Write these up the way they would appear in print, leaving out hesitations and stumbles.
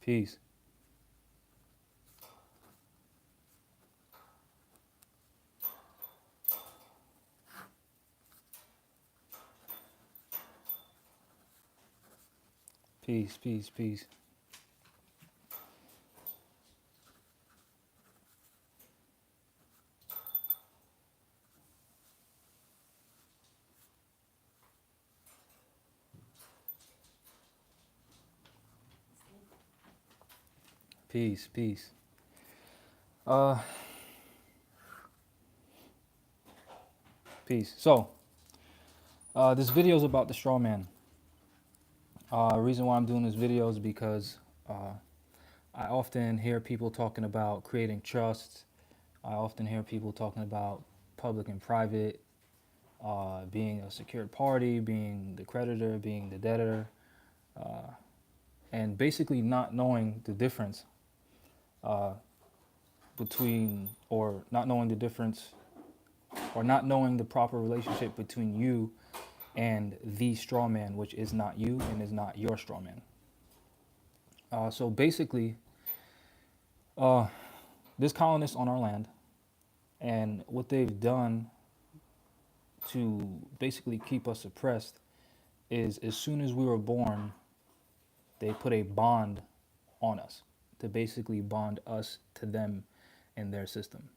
Peace. Peace, peace, peace. Peace, peace. Uh, Peace. So, this video is about the straw man. Reason why I'm doing this video is because I often hear people talking about creating trust. I often hear people talking about public and private, being a secured party, being the creditor, being the debtor, and basically not knowing the difference uh, between, or not knowing the difference, or not knowing the proper relationship between you and the straw man, which is not you and is not your straw man. So basically, uh, this colonists on our land, and what they've done to basically keep us oppressed is, as soon as we were born, they put a bond on us to basically bond us to them and their system.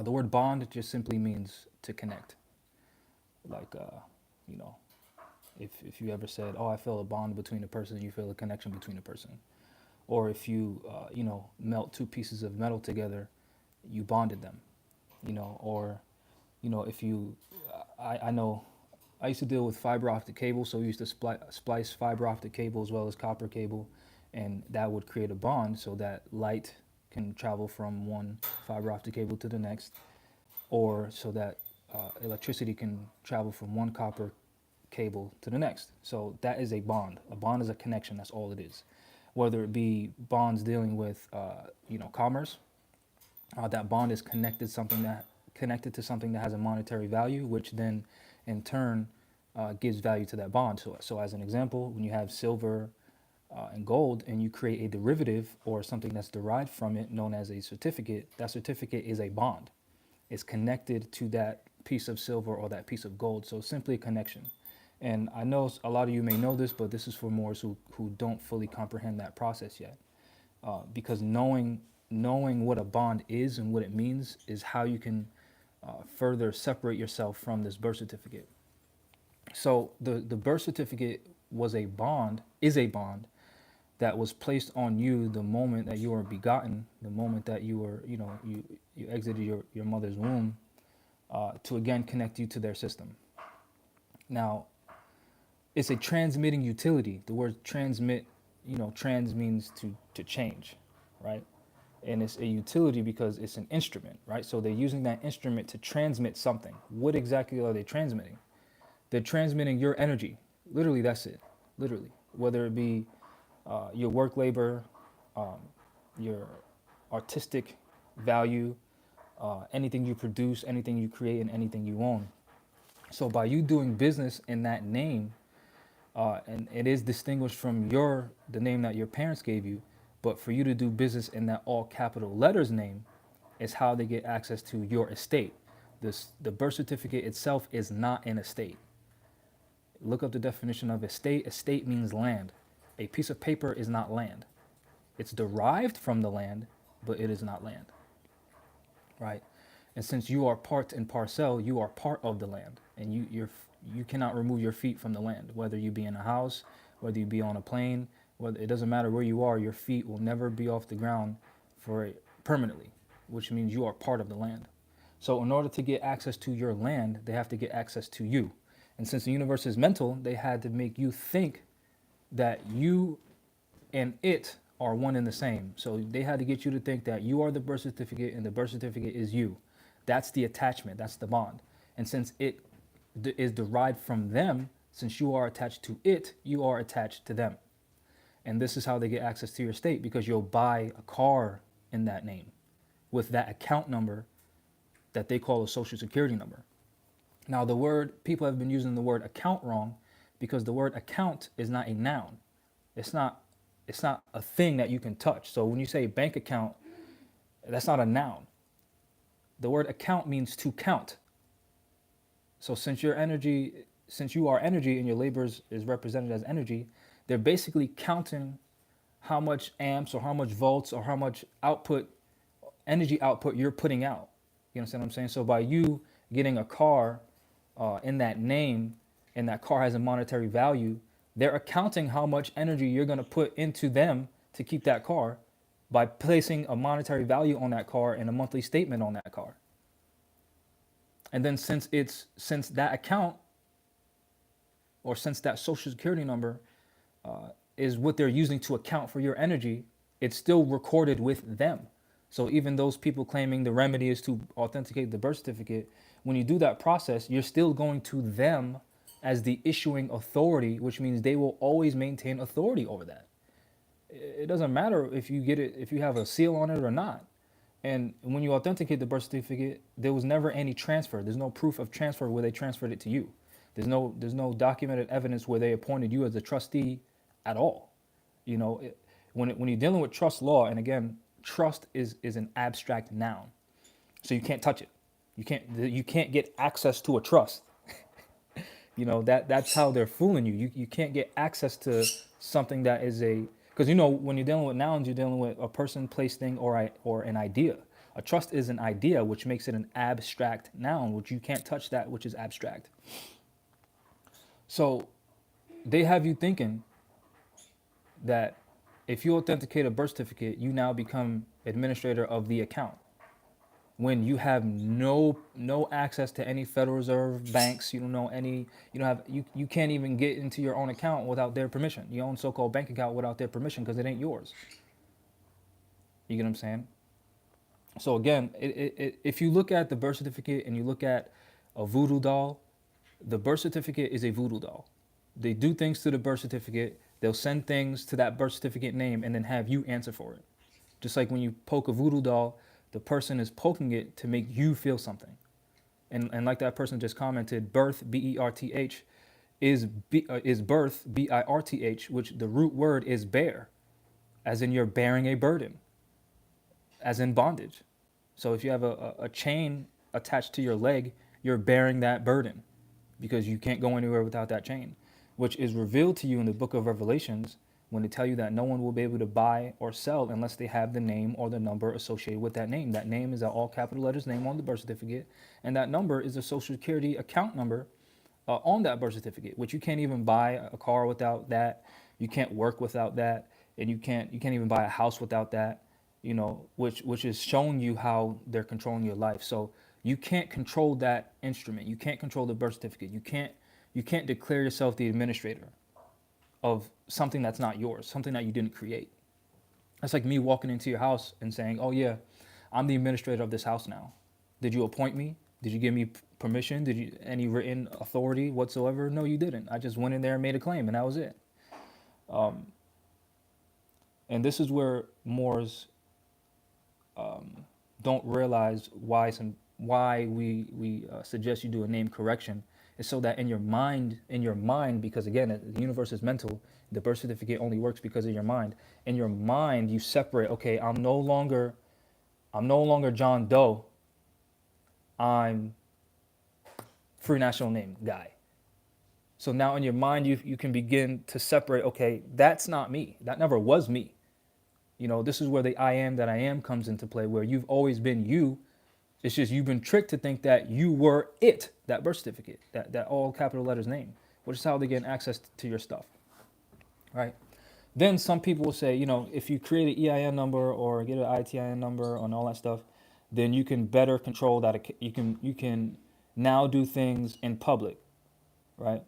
The word bond just simply means to connect. Like, you know, if you ever said, oh, I feel a bond between a person, you feel a connection between a person. Or if you, melt two pieces of metal together, you bonded them, or, if you, I know, I used to deal with fiber optic cable, so we used to splice fiber optic cable as well as copper cable, and that would create a bond so that light can travel from one fiber optic cable to the next, or so that electricity can travel from one copper cable to the next. So that is a bond. A bond is a connection. That's all it is. Whether it be bonds dealing with, commerce, that bond is connected to something that has a monetary value, which then, in turn, gives value to that bond. So as an example, when you have silver and gold, and you create a derivative or something that's derived from it, known as a certificate, that certificate is a bond. It's connected to that piece of silver or that piece of gold. So it's simply a connection. And I know a lot of you may know this, but this is for more who don't fully comprehend that process yet. Because knowing what a bond is and what it means is how you can further separate yourself from this birth certificate. So the birth certificate is a bond that was placed on you the moment that you were begotten, the moment that you were, you exited your mother's womb, to again connect you to their system. Now, it's a transmitting utility. The word transmit, trans means to change, right? And it's a utility because it's an instrument, right? So they're using that instrument to transmit something. What exactly are they transmitting? They're transmitting your energy. Literally, that's it. Literally, whether it be your work labor, your artistic value, anything you produce, anything you create, and anything you own. So by you doing business in that name, and it is distinguished from the name that your parents gave you, but for you to do business in that all capital letters name is how they get access to your estate. The birth certificate itself is not an estate. Look up the definition of estate. Estate means land. A piece of paper is not land. It's derived from the land, but it is not land, right? And since you are part and parcel, you are part of the land, and you cannot remove your feet from the land, whether you be in a house, whether you be on a plane, whether it doesn't matter where you are, your feet will never be off the ground permanently, which means you are part of the land. So in order to get access to your land, they have to get access to you. And since the universe is mental, they had to make you think that you and it are one and the same. So they had to get you to think that you are the birth certificate and the birth certificate is you. That's the attachment, that's the bond. And since it is derived from them, since you are attached to it, you are attached to them. And this is how they get access to your estate, because you'll buy a car in that name with that account number that they call a social security number. Now, the word, people have been using the word account wrong, because the word account is not a noun. It's not a thing that you can touch. So when you say bank account, that's not a noun. The word account means to count. So since you are energy and your labor is represented as energy, they're basically counting how much amps or how much volts or how much energy output you're putting out. You understand what I'm saying? So by you getting a car in that name, and that car has a monetary value, they're accounting how much energy you're going to put into them to keep that car by placing a monetary value on that car and a monthly statement on that car. And then since that account, or since that social security number is what they're using to account for your energy, it's still recorded with them. So even those people claiming the remedy is to authenticate the birth certificate, when you do that process, you're still going to them as the issuing authority, which means they will always maintain authority over that. It doesn't matter if you get it, if you have a seal on it or not. And when you authenticate the birth certificate, there was never any transfer. There's no proof of transfer where they transferred it to you. There's no documented evidence where they appointed you as a trustee at all. You know, when you're dealing with trust law, and again, trust is an abstract noun, so you can't touch it. You can't get access to a trust. You know, that's how they're fooling you. You can't get access to something that is because you know, when you're dealing with nouns, you're dealing with a person, place, thing, or an idea. A trust is an idea, which makes it an abstract noun, which you can't touch that which is abstract. So they have you thinking that if you authenticate a birth certificate, you now become administrator of the account, when you have no access to any Federal Reserve banks. You don't know any, you can't even get into your own account without their permission, your own so-called bank account without their permission, because it ain't yours. You get what I'm saying? So again, if you look at the birth certificate and you look at a voodoo doll, the birth certificate is a voodoo doll. They do things to the birth certificate. They'll send things to that birth certificate name and then have you answer for it. Just like when you poke a voodoo doll, the person is poking it to make you feel something. And like that person just commented, birth, B-E-R-T-H, is birth, B-I-R-T-H, which the root word is bear, as in you're bearing a burden, as in bondage. So if you have a chain attached to your leg, you're bearing that burden because you can't go anywhere without that chain, which is revealed to you in the book of Revelations when they tell you that no one will be able to buy or sell unless they have the name or the number associated with that name. That name is an all capital letters name on the birth certificate, and that number is a social security account number on that birth certificate, which you can't even buy a car without that. You can't work without that, and you can't even buy a house without that. You know, which is showing you how they're controlling your life. So you can't control that instrument. You can't control the birth certificate. You can't declare yourself the administrator of something that's not yours, something that you didn't create. That's like me walking into your house and saying, "Oh yeah, I'm the administrator of this house now. Did you appoint me? Did you give me permission? Did you any written authority whatsoever?" No, you didn't. I just went in there and made a claim, and that was it. And this is where Moors don't realize why we suggest you do a name correction. Is so that in your mind, because again, the universe is mental. The birth certificate only works because of your mind. In your mind, you separate. Okay, I'm no longer John Doe. I'm free national name guy. So now in your mind, you can begin to separate. Okay, that's not me. That never was me. You know, this is where the I am that I am comes into play, where you've always been you. It's just you've been tricked to think that you were it, that birth certificate, that all capital letters name, which is how they get access to your stuff, right? Then some people will say, you know, if you create an EIN number or get an ITIN number and all that stuff, then you can better control that. You can now do things in public, right?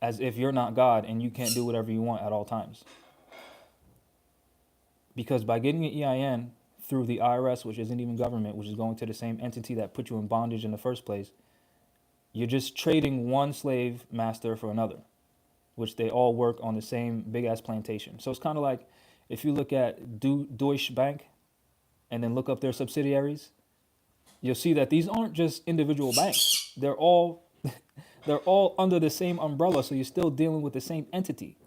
As if you're not God and you can't do whatever you want at all times. Because by getting an EIN through the IRS, which isn't even government, which is going to the same entity that put you in bondage in the first place, you're just trading one slave master for another, which they all work on the same big ass plantation. So it's kind of like if you look at Deutsche Bank and then look up their subsidiaries, you'll see that these aren't just individual banks. They're all under the same umbrella, so you're still dealing with the same entity.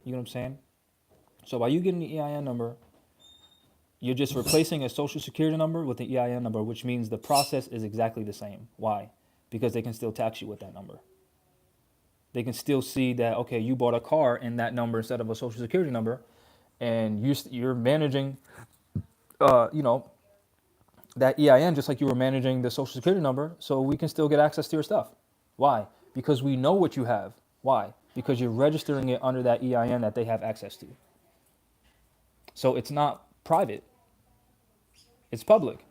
You know what I'm saying? So by you getting the EIN number, you're just replacing a social security number with the EIN number, which means the process is exactly the same. Why? Because they can still tax you with that number. They can still see that, okay, you bought a car in that number instead of a social security number, and you're managing, you know, that EIN just like you were managing the social security number, so we can still get access to your stuff. Why? Because we know what you have. Why? Because you're registering it under that EIN that they have access to. So it's not private, it's public.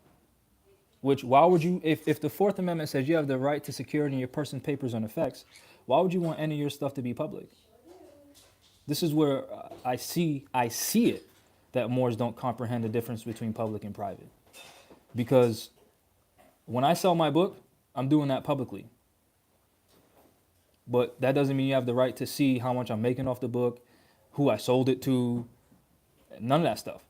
Which, why would you, if the Fourth Amendment says you have the right to security in your person's papers and effects, why would you want any of your stuff to be public? This is where I see it, that Moors don't comprehend the difference between public and private. Because when I sell my book, I'm doing that publicly. But that doesn't mean you have the right to see how much I'm making off the book, who I sold it to, none of that stuff.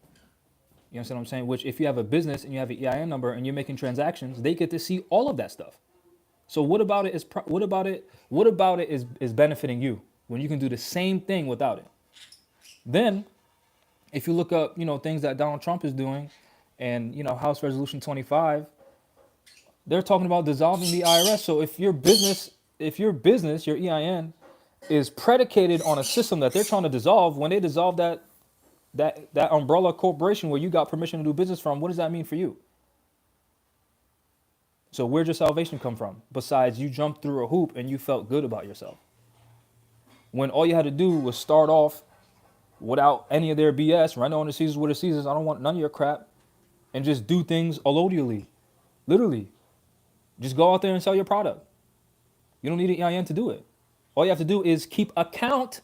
You understand what I'm saying? Which, if you have a business and you have an EIN number and you're making transactions, they get to see all of that stuff. So what about it is benefiting you when you can do the same thing without it? Then, if you look up, things that Donald Trump is doing, and House Resolution 25, they're talking about dissolving the IRS. So if your business, your EIN, is predicated on a system that they're trying to dissolve, when they dissolve that umbrella corporation where you got permission to do business from, what does that mean for you? So where'd your salvation come from? Besides, you jumped through a hoop and you felt good about yourself, when all you had to do was start off without any of their BS. Run on the Caesars with the Caesars. I don't want none of your crap. And just do things allodially. Literally. Just go out there and sell your product. You don't need an EIN to do it. All you have to do is keep account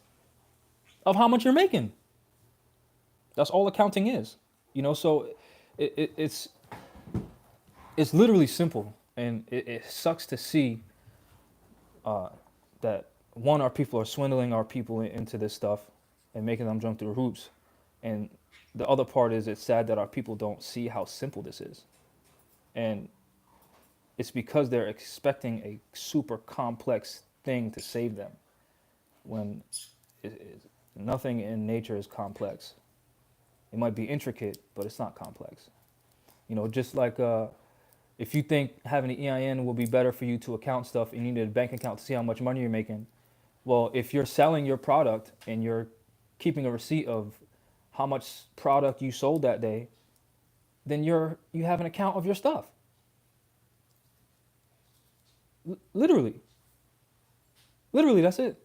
of how much you're making. That's all accounting is. So it's literally simple. And it sucks to see that, one, our people are swindling our people into this stuff and making them jump through hoops. And the other part is, it's sad that our people don't see how simple this is. And it's because they're expecting a super complex thing to save them, when nothing in nature is complex. It might be intricate, but it's not complex. Just like if you think having an EIN will be better for you to account stuff and you need a bank account to see how much money you're making. Well, if you're selling your product and you're keeping a receipt of how much product you sold that day, then you have an account of your stuff. Literally, that's it.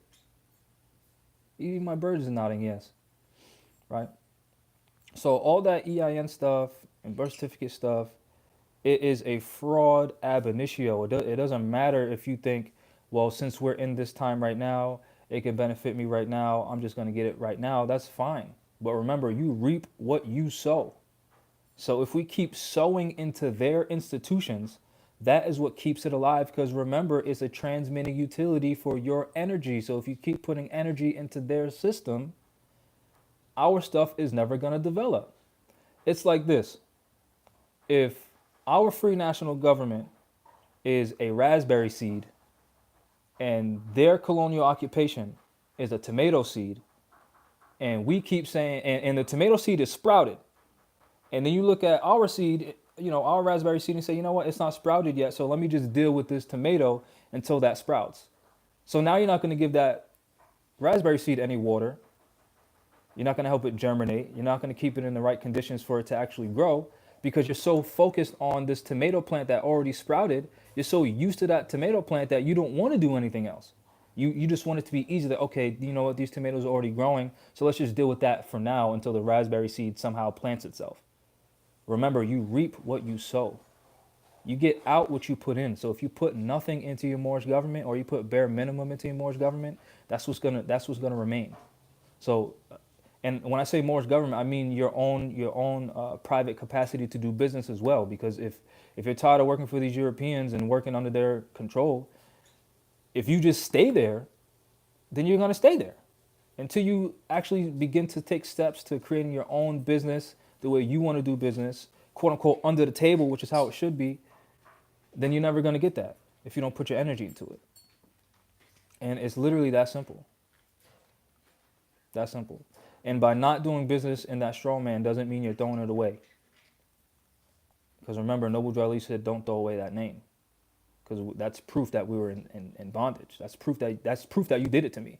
Even my bird is nodding yes, right? So all that EIN stuff and birth certificate stuff, it is a fraud ab initio. It doesn't matter if you think, well, since we're in this time right now, it can benefit me right now, I'm just going to get it right now. That's fine. But remember, you reap what you sow. So if we keep sowing into their institutions, that is what keeps it alive. Because remember, it's a transmitting utility for your energy. So if you keep putting energy into their system, our stuff is never going to develop. It's like this. If our free national government is a raspberry seed and their colonial occupation is a tomato seed, and we keep saying, and the tomato seed is sprouted, and then you look at our seed, our raspberry seed, and say, you know what, it's not sprouted yet, so let me just deal with this tomato until that sprouts. So now you're not going to give that raspberry seed any water. You're not going to help it germinate. You're not going to keep it in the right conditions for it to actually grow, because you're so focused on this tomato plant that already sprouted. You're so used to that tomato plant that you don't want to do anything else. You just want it to be easy, that, okay, you know what, these tomatoes are already growing, so let's just deal with that for now until the raspberry seed somehow plants itself. Remember, you reap what you sow. You get out what you put in. So if you put nothing into your Moorish government, or you put bare minimum into your Moorish government, that's what's gonna remain. So And when I say Moorish government, I mean your own private capacity to do business as well. Because if you're tired of working for these Europeans and working under their control, if you just stay there, then you're gonna stay there until you actually begin to take steps to creating your own business the way you want to do business, quote unquote, under the table, which is how it should be. Then you're never gonna get that if you don't put your energy into it. And it's literally that simple. That simple. And by not doing business in that straw man doesn't mean you're throwing it away. Because remember, Noble Drew Ali said, don't throw away that name. Because that's proof that we were in bondage. That's proof that you did it to me.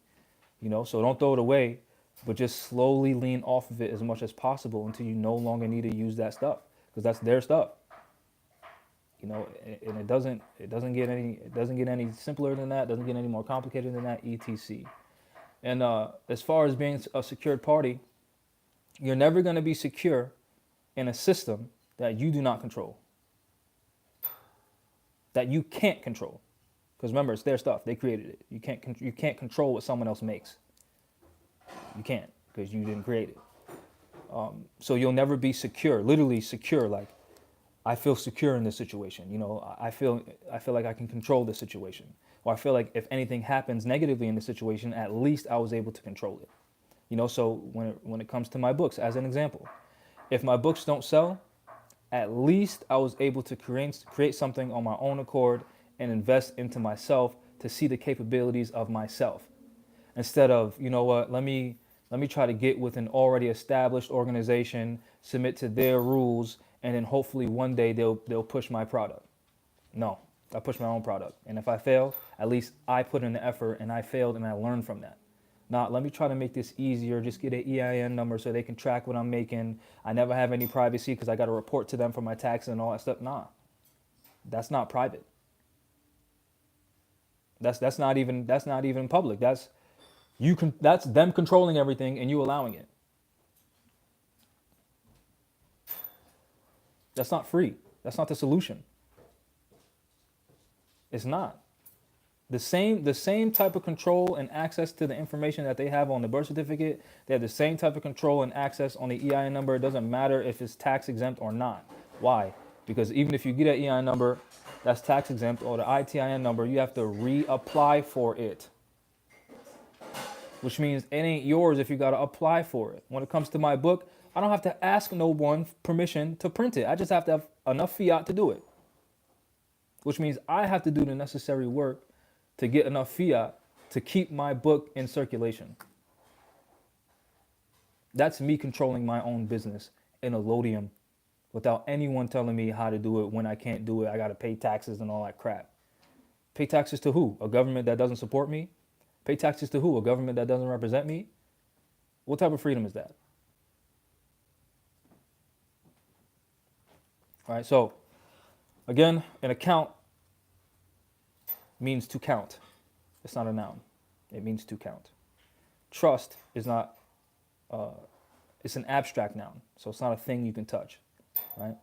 So don't throw it away, but just slowly lean off of it as much as possible until you no longer need to use that stuff. Because that's their stuff. And it doesn't get any simpler than that, doesn't get any more complicated than that, etc. And as far as being a secured party, you're never going to be secure in a system that you do not control, that you can't control. Because remember, it's their stuff. They created it. You can't control what someone else makes. You can't, because you didn't create it. So you'll never be secure, literally secure. Like, I feel secure in this situation. I feel like I can control this situation. Or I feel like if anything happens negatively in the situation, at least I was able to control it. So when it comes to my books, as an example, if my books don't sell, at least I was able to create something on my own accord and invest into myself to see the capabilities of myself. Instead of, let me try to get with an already established organization, submit to their rules, and then hopefully one day they'll push my product. No. I push my own product. And if I fail, at least I put in the effort and I failed and I learned from that. Not, let me try to make this easier, just get an EIN number so they can track what I'm making. I never have any privacy because I got to report to them for my taxes and all that stuff. Nah, that's not private. That's not even public. That's them controlling everything and you allowing it. That's not free. That's not the solution. It's not. The same type of control and access to the information that they have on the birth certificate, they have the same type of control and access on the EIN number. It doesn't matter if it's tax exempt or not. Why? Because even if you get an EIN number that's tax exempt or the ITIN number, you have to reapply for it. Which means it ain't yours if you got to apply for it. When it comes to my book, I don't have to ask no one permission to print it. I just have to have enough fiat to do it. Which means I have to do the necessary work to get enough fiat to keep my book in circulation. That's me controlling my own business in a lodium without anyone telling me how to do it. When I can't do it, I got to pay taxes and all that crap. Pay taxes to who? A government that doesn't support me? Pay taxes to who? A government that doesn't represent me? What type of freedom is that? All right, so again, an account means to count. It's not a noun. It means to count. Trust is not, it's an abstract noun. So it's not a thing you can touch, right?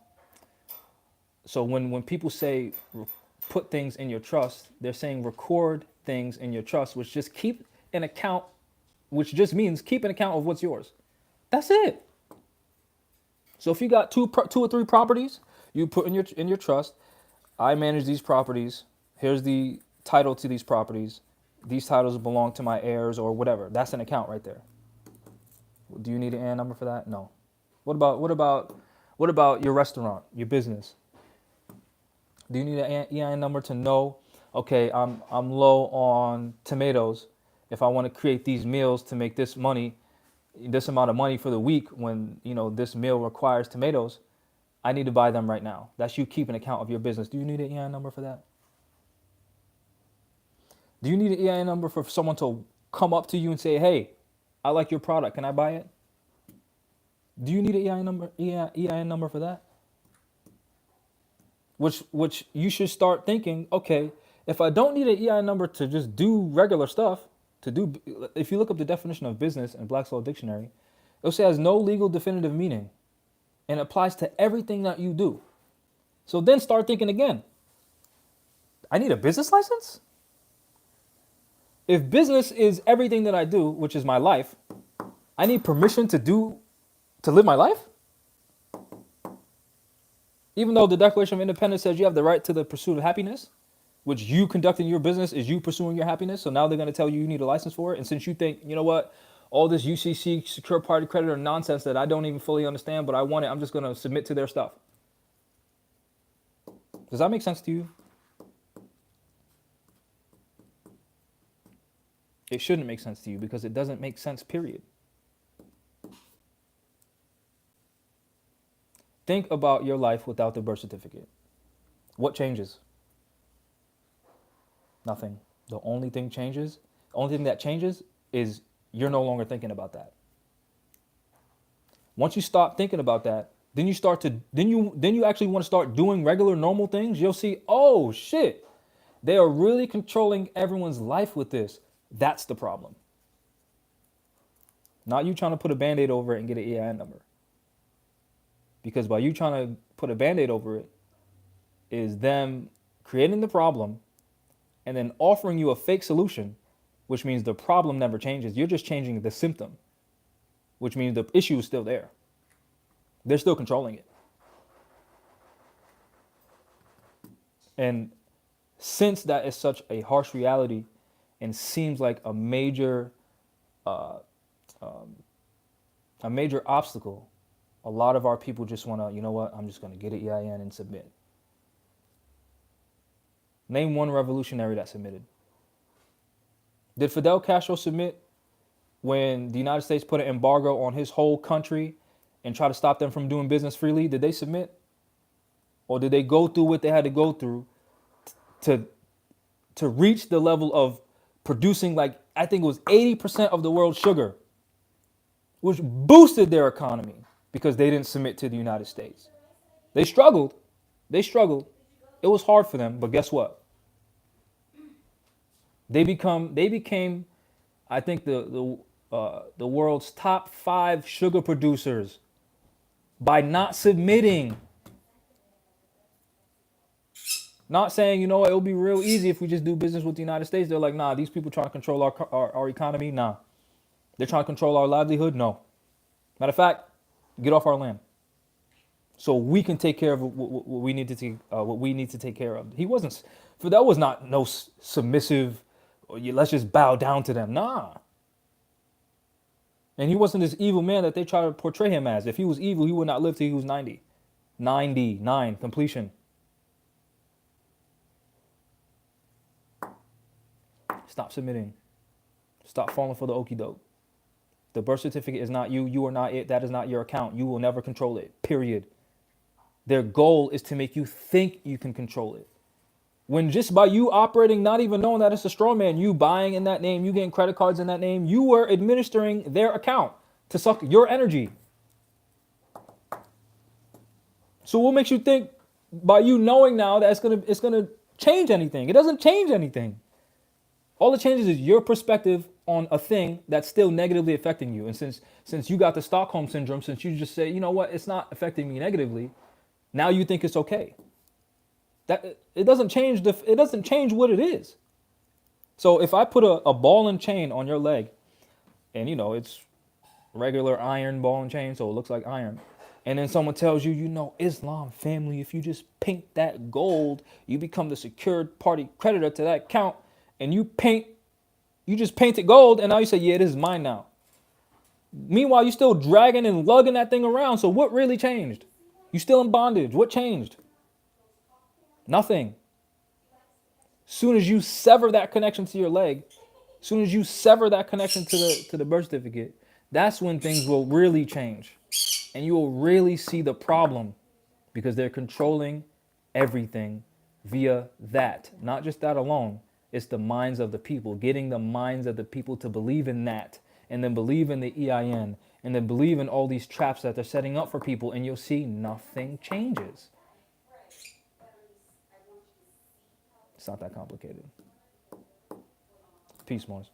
So when people say put things in your trust, they're saying record things in your trust, which just keep an account, which just means keep an account of what's yours. That's it. So if you got two or three properties, you put in your trust. I manage these properties. Here's the title to these properties. These titles belong to my heirs or whatever. That's an account right there. Do you need an AN number for that? No. What about your restaurant, your business? Do you need an EIN number to know, okay, I'm low on tomatoes. If I want to create these meals to make this money, this amount of money for the week when, this meal requires tomatoes, I need to buy them right now. That's you keeping account of your business. Do you need an EIN number for that? Do you need an EIN number for someone to come up to you and say, hey, I like your product. Can I buy it? Do you need an EIN number for that? Which you should start thinking, okay, if I don't need an EIN number to just do regular stuff, if you look up the definition of business in Black's Law Dictionary, it'll say it has no legal definitive meaning and applies to everything that you do. So then start thinking again. I need a business license? If business is everything that I do, which is my life, I need permission to live my life? Even though the Declaration of Independence says you have the right to the pursuit of happiness, which you conducting your business is you pursuing your happiness. So now they're going to tell you you need a license for it. And since you think, you know what, all this UCC secure party creditor nonsense that I don't even fully understand, but I want it, I'm just going to submit to their stuff. Does that make sense to you? It shouldn't make sense to you because it doesn't make sense, period. Think about your life without the birth certificate. What changes? Nothing. The only thing that changes is you're no longer thinking about that. Once you stop thinking about that, then you actually want to start doing regular normal things. You'll see, oh shit, they are really controlling everyone's life with this. That's the problem. Not you trying to put a band-aid over it and get an EIN number. Because by you trying to put a band-aid over it is them creating the problem and then offering you a fake solution, which means the problem never changes. You're just changing the symptom, which means the issue is still there. They're still controlling it. And since that is such a harsh reality and seems like a major obstacle, a lot of our people just want to, you know what, I'm just going to get an EIN and submit. Name one revolutionary that submitted. Did Fidel Castro submit when the United States put an embargo on his whole country and try to stop them from doing business freely? Did they submit? Or did they go through what they had to go through to reach the level of producing, like, I think it was 80% of the world's sugar, which boosted their economy because they didn't submit to the United States. They struggled. It was hard for them, but guess what? They became, I think, the world's top 5 sugar producers by not submitting. Not saying, you know what, it'll be real easy if we just do business with the United States. They're like, nah, these people trying to control our economy. Nah. They're trying to control our livelihood. No. Matter of fact, get off our land so we can take care of what we need to take care of. That was not no submissive, let's just bow down to them. Nah. And he wasn't this evil man that they try to portray him as. If he was evil, he would not live till he was 90. 99, completion. Stop submitting. Stop falling for the okie doke. The birth certificate is not you. You are not it. That is not your account. You will never control it, period. Their goal is to make you think you can control it. When just by you operating, not even knowing that it's a straw man, you buying in that name, you getting credit cards in that name, you were administering their account to suck your energy. So what makes you think by you knowing now that it's gonna change anything? It doesn't change anything. All it changes is your perspective on a thing that's still negatively affecting you. And since you got the Stockholm syndrome, since you just say, you know what, it's not affecting me negatively, now you think it's okay. That it doesn't change what it is. So if I put a ball and chain on your leg, and you know it's regular iron ball and chain, so it looks like iron, and then someone tells you, you know, Islam family, if you just paint that gold, you become the secured party creditor to that account, and you just paint it gold, and now you say, yeah, this is mine now. Meanwhile, you're still dragging and lugging that thing around. So what really changed? You still in bondage. What changed? Nothing. Soon as you sever that connection to your leg, soon as you sever that connection to the birth certificate, that's when things will really change. And you will really see the problem because they're controlling everything via that. Not just that alone. It's the minds of the people, getting the minds of the people to believe in that and then believe in the EIN and then believe in all these traps that they're setting up for people, and you'll see nothing changes. It's not that complicated. Peace, Mars.